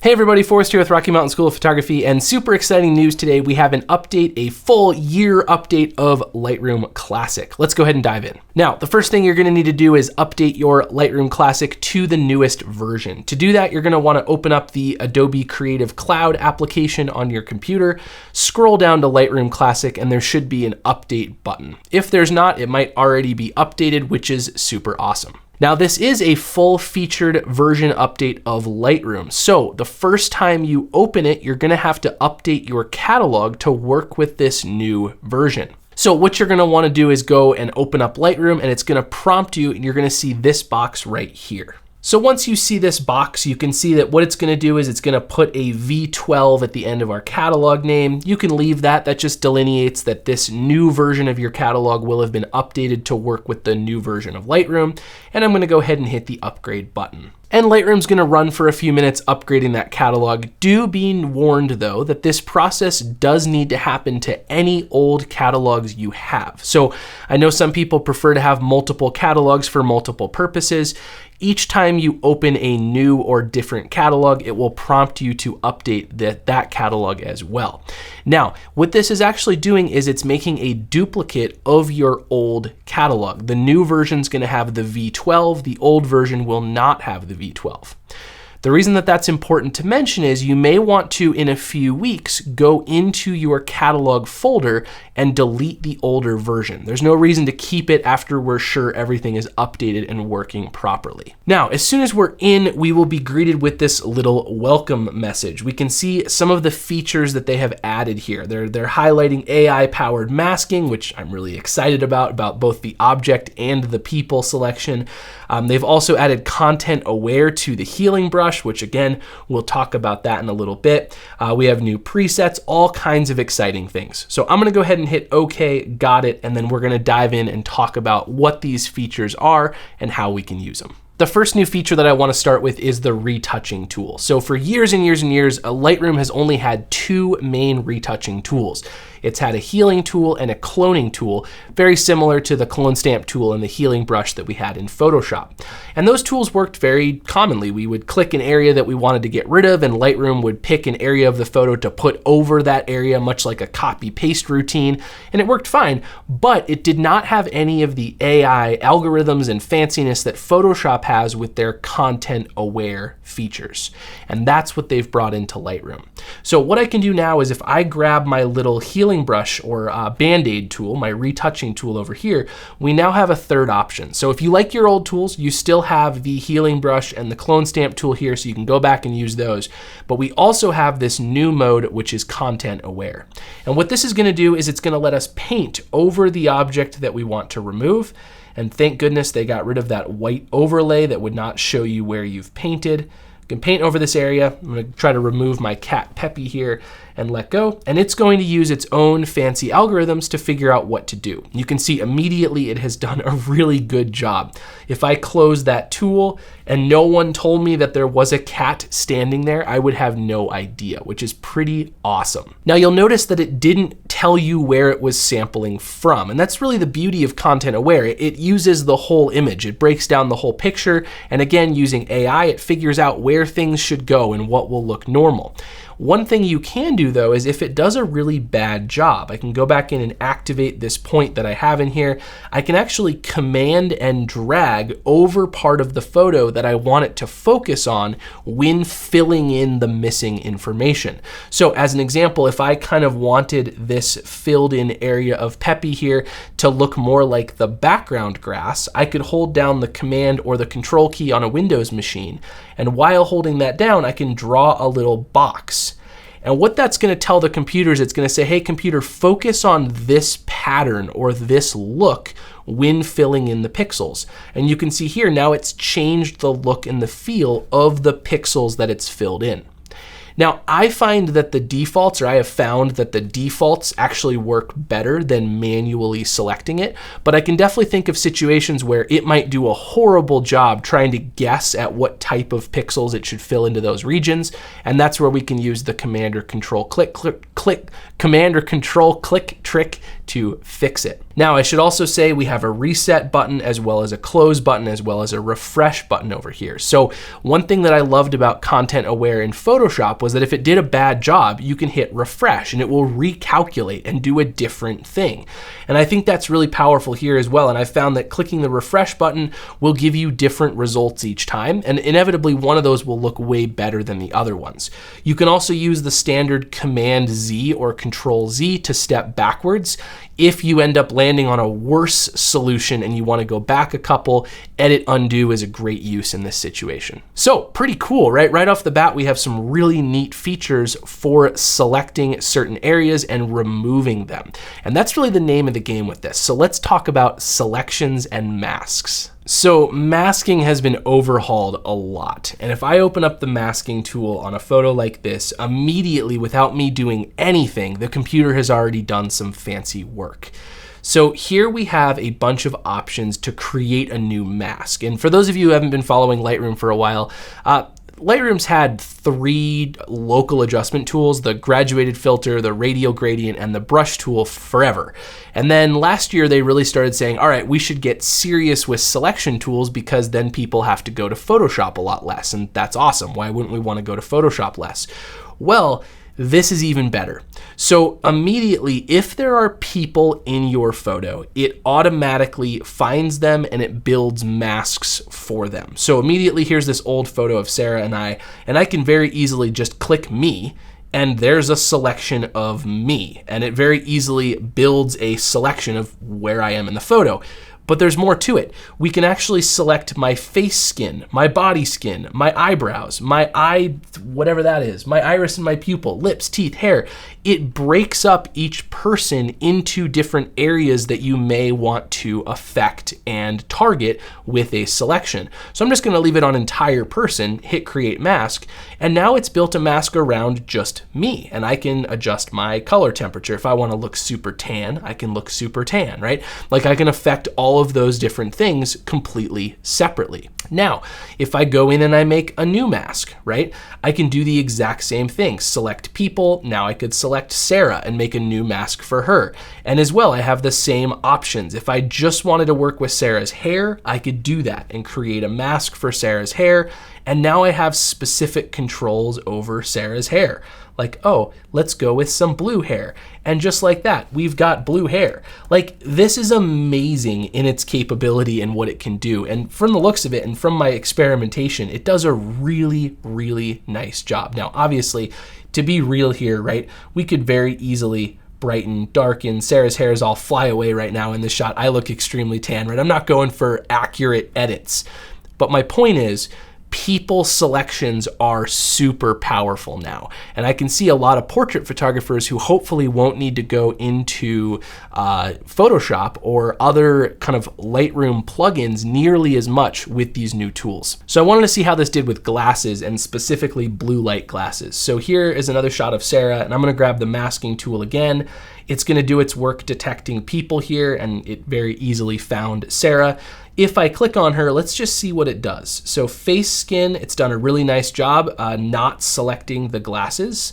Hey everybody, Forrest here with Rocky Mountain School of Photography, and super exciting news today. We have an update, a full year update of Lightroom Classic. Let's go ahead and dive in. Now, the first thing you're gonna need to do is update your Lightroom Classic to the newest version. To do that, you're gonna wanna open up the Adobe Creative Cloud application on your computer, scroll down to Lightroom Classic, and there should be an update button. If there's not, it might already be updated, which is super awesome. Now, this is a full-featured version update of Lightroom. So the first time you open it, you're gonna have to update your catalog to work with this new version. So what you're gonna wanna do is go and open up Lightroom, and it's gonna prompt you, and you're gonna see this box right here. So once you see this box, you can see that what it's gonna do is it's gonna put a V12 at the end of our catalog name. You can leave that, that just delineates that this new version of your catalog will have been updated to work with the new version of Lightroom. And I'm gonna go ahead and hit the upgrade button. And Lightroom's gonna run for a few minutes upgrading that catalog. Do be warned though, that this process does need to happen to any old catalogs you have. So I know some people prefer to have multiple catalogs for multiple purposes. Each time you open a new or different catalog, it will prompt you to update that catalog as well. Now, what this is actually doing is it's making a duplicate of your old catalog. The new version is gonna have the V12, the old version will not have the V12. The reason that that's important to mention is you may want to, in a few weeks, go into your catalog folder and delete the older version. There's no reason to keep it after we're sure everything is updated and working properly. Now, as soon as we're in, we will be greeted with this little welcome message. We can see some of the features that they have added here. They're highlighting AI-powered masking, which I'm really excited about both the object and the people selection. They've also added content aware to the healing brush, which again, we'll talk about that in a little bit. We have new presets, all kinds of exciting things. So I'm gonna go ahead and hit OK, got it, and then we're gonna dive in and talk about what these features are and how we can use them. The first new feature that I want to start with is the retouching tool. So for years and years and years, Lightroom has only had two main retouching tools. It's had a healing tool and a cloning tool, very similar to the clone stamp tool and the healing brush that we had in Photoshop. And those tools worked very commonly. We would click an area that we wanted to get rid of, and Lightroom would pick an area of the photo to put over that area, much like a copy-paste routine, and it worked fine, but it did not have any of the AI algorithms and fanciness that Photoshop has with their content-aware features. And that's what they've brought into Lightroom. So what I can do now is if I grab my little healing brush or Band-Aid tool, my retouching tool over here, we now have a third option. So if you like your old tools, you still have the healing brush and the clone stamp tool here, so you can go back and use those. But we also have this new mode, which is content aware. And what this is gonna do is it's gonna let us paint over the object that we want to remove. And thank goodness they got rid of that white overlay that would not show you where you've painted. You can paint over this area. I'm gonna try to remove my cat Peppy here and let go. And it's going to use its own fancy algorithms to figure out what to do. You can see immediately it has done a really good job. If I close that tool and no one told me that there was a cat standing there, I would have no idea, which is pretty awesome. Now you'll notice that it didn't tell you where it was sampling from. And that's really the beauty of content aware. It uses the whole image. It breaks down the whole picture. And again, using AI, it figures out where things should go and what will look normal. One thing you can do though is if it does a really bad job, I can go back in and activate this point that I have in here. I can actually command and drag over part of the photo that I want it to focus on when filling in the missing information. So as an example, if I kind of wanted this filled in area of Peppy here to look more like the background grass, I could hold down the command or the control key on a Windows machine. And while holding that down, I can draw a little box. And what that's gonna tell the computer is it's gonna say, hey computer, focus on this pattern or this look when filling in the pixels. And you can see here, now it's changed the look and the feel of the pixels that it's filled in. Now, I find that the defaults, or I have found that the defaults actually work better than manually selecting it, but I can definitely think of situations where it might do a horrible job trying to guess at what type of pixels it should fill into those regions, and that's where we can use the Command or Control click trick to fix it. Now, I should also say we have a reset button as well as a close button as well as a refresh button over here. So one thing that I loved about Content Aware in Photoshop was that if it did a bad job, you can hit refresh and it will recalculate and do a different thing. And I think that's really powerful here as well. And I found that clicking the refresh button will give you different results each time. And inevitably one of those will look way better than the other ones. You can also use the standard Command Z or Control Z to step backwards. If you end up landing on a worse solution and you want to go back a couple, Edit Undo is a great use in this situation. So pretty cool, right? Right off the bat, we have some really neat features for selecting certain areas and removing them. And that's really the name of the game with this. So let's talk about selections and masks. So masking has been overhauled a lot. And if I open up the masking tool on a photo like this, immediately without me doing anything, the computer has already done some fancy work. So here we have a bunch of options to create a new mask. And for those of you who haven't been following Lightroom for a while, Lightroom's had 3 local adjustment tools: the graduated filter, the radial gradient, and the brush tool forever. And then last year they really started saying, all right, we should get serious with selection tools because then people have to go to Photoshop a lot less. And that's awesome. Why wouldn't we want to go to Photoshop less? Well, this is even better. So immediately, if there are people in your photo, it automatically finds them and it builds masks for them. So immediately, here's this old photo of Sarah and I can very easily just click me, and there's a selection of me, and it very easily builds a selection of where I am in the photo. But there's more to it. We can actually select my face skin, my body skin, my eyebrows, my eye, whatever that is, my iris and my pupil, lips, teeth, hair. It breaks up each person into different areas that you may want to affect and target with a selection. So I'm just gonna leave it on entire person, hit create mask, and now it's built a mask around just me. And I can adjust my color temperature. If I wanna look super tan, I can look super tan, right? Like I can affect all of those different things completely separately. Now, if I go in and I make a new mask, right? I can do the exact same thing. Select people. Now I could select Sarah and make a new mask for her. And as well, I have the same options. If I just wanted to work with Sarah's hair, I could do that and create a mask for Sarah's hair. And now I have specific controls over Sarah's hair. Like, oh, let's go with some blue hair. And just like that, we've got blue hair. Like, this is amazing in its capability and what it can do. And from the looks of it and from my experimentation, it does a really, really nice job. Now, obviously, to be real here, right, we could very easily brighten, darken. Sarah's hair is all fly away right now in this shot. I look extremely tan, right? I'm not going for accurate edits. But my point is, people selections are super powerful now. And I can see a lot of portrait photographers who hopefully won't need to go into Photoshop or other kind of Lightroom plugins nearly as much with these new tools. So I wanted to see how this did with glasses and specifically blue light glasses. So here is another shot of Sarah, and I'm gonna grab the masking tool again. It's gonna do its work detecting people here, and it very easily found Sarah. If I click on her, let's just see what it does. So face skin, it's done a really nice job not selecting the glasses.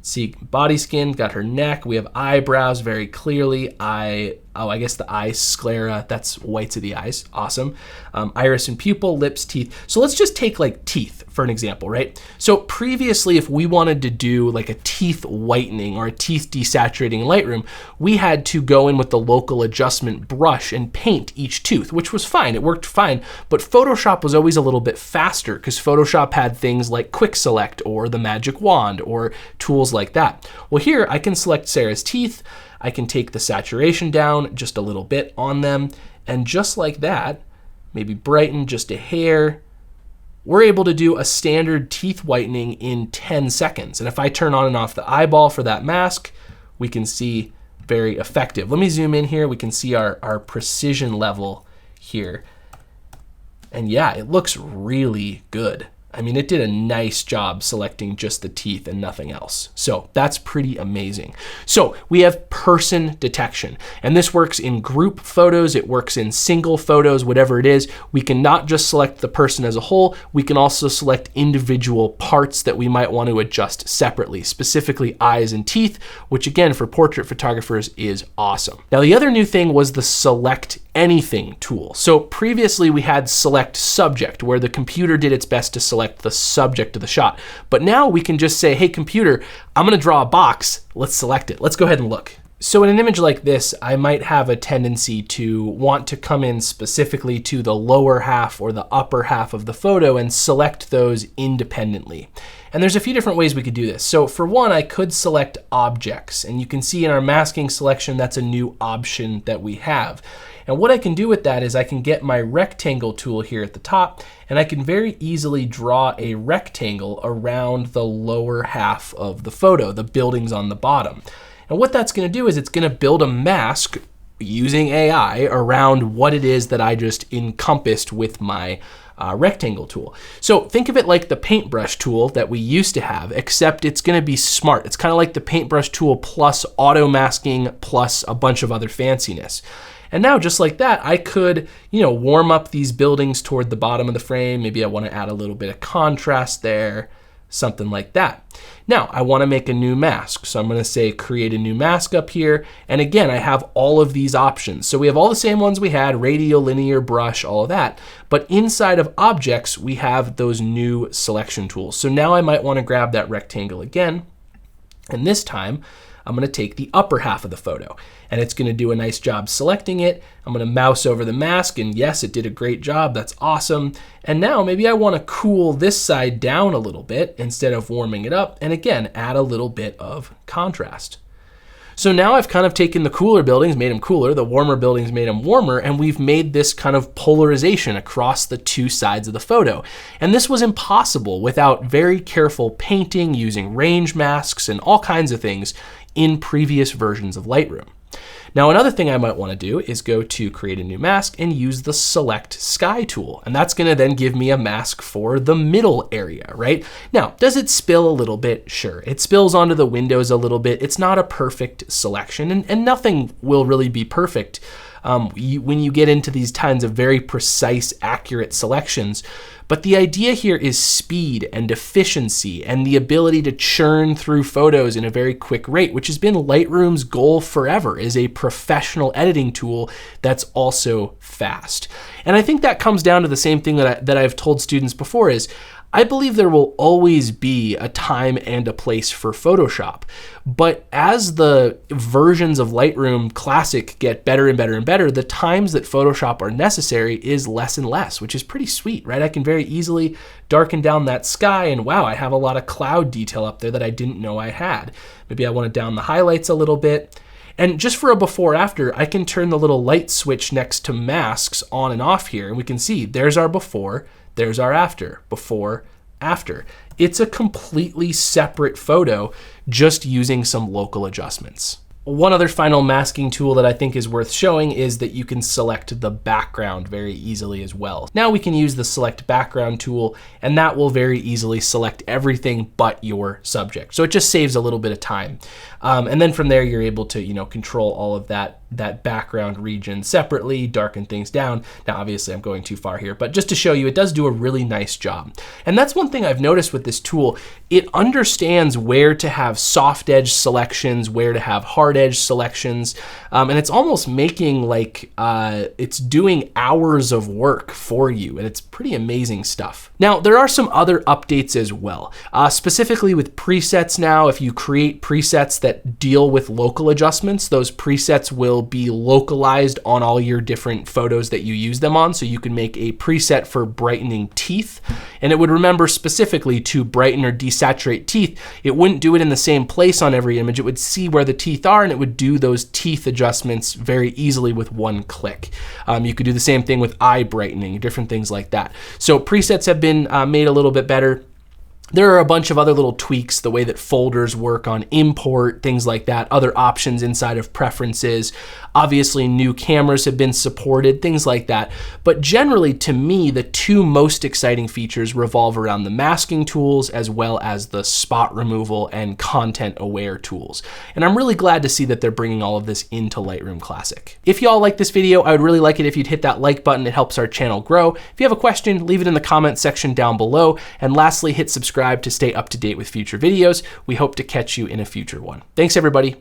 See, body skin, got her neck. We have eyebrows very clearly. I guess the eye sclera, that's whites of the eyes, awesome. Iris and pupil, lips, teeth. So let's just take like teeth for an example, right? So previously, if we wanted to do like a teeth whitening or a teeth desaturating in Lightroom, we had to go in with the local adjustment brush and paint each tooth, which was fine, it worked fine, but Photoshop was always a little bit faster because Photoshop had things like Quick Select or the Magic Wand or tools like that. Well, here I can select Sarah's teeth, I can take the saturation down just a little bit on them, and just like that, maybe brighten just a hair, we're able to do a standard teeth whitening in 10 seconds. And if I turn on and off the eyeball for that mask, we can see very effective. Let me zoom in here. We can see our precision level here. And yeah, it looks really good. I mean, it did a nice job selecting just the teeth and nothing else. So that's pretty amazing. So we have person detection, and this works in group photos. It works in single photos, whatever it is. We can not just select the person as a whole, we can also select individual parts that we might want to adjust separately, specifically eyes and teeth, which again, for portrait photographers is awesome. Now, the other new thing was the select anything tool. So previously we had select subject, where the computer did its best to select the subject of the shot. But now we can just say, hey computer, I'm gonna draw a box, let's select it. Let's go ahead and look. So in an image like this, I might have a tendency to want to come in specifically to the lower half or the upper half of the photo and select those independently. And there's a few different ways we could do this. So for one, I could select objects, and you can see in our masking selection, that's a new option that we have. And what I can do with that is I can get my rectangle tool here at the top, and I can very easily draw a rectangle around the lower half of the photo, the buildings on the bottom. And what that's gonna do is it's gonna build a mask using AI around what it is that I just encompassed with my rectangle tool. So think of it like the paintbrush tool that we used to have, except it's gonna be smart. It's kind of like the paintbrush tool plus auto masking plus a bunch of other fanciness. And now just like that, I could, warm up these buildings toward the bottom of the frame. Maybe I want to add a little bit of contrast there, something like that. Now I want to make a new mask. So I'm going to say create a new mask up here. And again, I have all of these options. So we have all the same ones we had, radial, linear, brush, all of that. But inside of objects, we have those new selection tools. So now I might want to grab that rectangle again. And this time, I'm gonna take the upper half of the photo, and it's gonna do a nice job selecting it. I'm gonna mouse over the mask, and yes, it did a great job, that's awesome. And now maybe I wanna cool this side down a little bit instead of warming it up, and again, add a little bit of contrast. So now I've kind of taken the cooler buildings, made them cooler, the warmer buildings made them warmer, and we've made this kind of polarization across the two sides of the photo. And this was impossible without very careful painting, using range masks and all kinds of things in previous versions of Lightroom. Now, another thing I might want to do is go to create a new mask and use the select sky tool. And that's going to then give me a mask for the middle area, right? Now, does it spill a little bit? Sure. It spills onto the windows a little bit. It's not a perfect selection, and nothing will really be perfect when you get into these kinds of very precise, accurate selections. But the idea here is speed and efficiency and the ability to churn through photos in a very quick rate, which has been Lightroom's goal forever, is a professional editing tool that's also fast. And I think that comes down to the same thing that I've told students before is, I believe there will always be a time and a place for Photoshop. But as the versions of Lightroom Classic get better and better and better, the times that Photoshop are necessary is less and less, which is pretty sweet, right? I can very easily darken down that sky and wow, I have a lot of cloud detail up there that I didn't know I had. Maybe I want to down the highlights a little bit. And just for a before after, I can turn the little light switch next to masks on and off here, and we can see there's our before, there's our after, before, after. It's a completely separate photo just using some local adjustments. One other final masking tool that I think is worth showing is that you can select the background very easily as well. Now we can use the select background tool, and that will very easily select everything but your subject. So it just saves a little bit of time. And then from there, you're able to, control all of that background region separately, darken things down. Now, obviously I'm going too far here, but just to show you, it does do a really nice job. And that's one thing I've noticed with this tool. It understands where to have soft edge selections, where to have hard edge selections. And it's almost making like it's doing hours of work for you. And it's pretty amazing stuff. Now, there are some other updates as well, specifically with presets now. If you create presets that deal with local adjustments, those presets will be localized on all your different photos that you use them on. So you can make a preset for brightening teeth, and it would remember specifically to brighten or desaturate teeth. It wouldn't do it in the same place on every image. It would see where the teeth are, and it would do those teeth adjustments very easily with one click. You could do the same thing with eye brightening, different things like that. So presets have been made a little bit better. There are a bunch of other little tweaks, the way that folders work on import, things like that, other options inside of preferences. Obviously, new cameras have been supported, things like that. But generally, to me, the two most exciting features revolve around the masking tools as well as the spot removal and content aware tools. And I'm really glad to see that they're bringing all of this into Lightroom Classic. If you all like this video, I would really like it if you'd hit that like button. It helps our channel grow. If you have a question, leave it in the comment section down below. And lastly, hit subscribe to stay up to date with future videos. We hope to catch you in a future one. Thanks, everybody.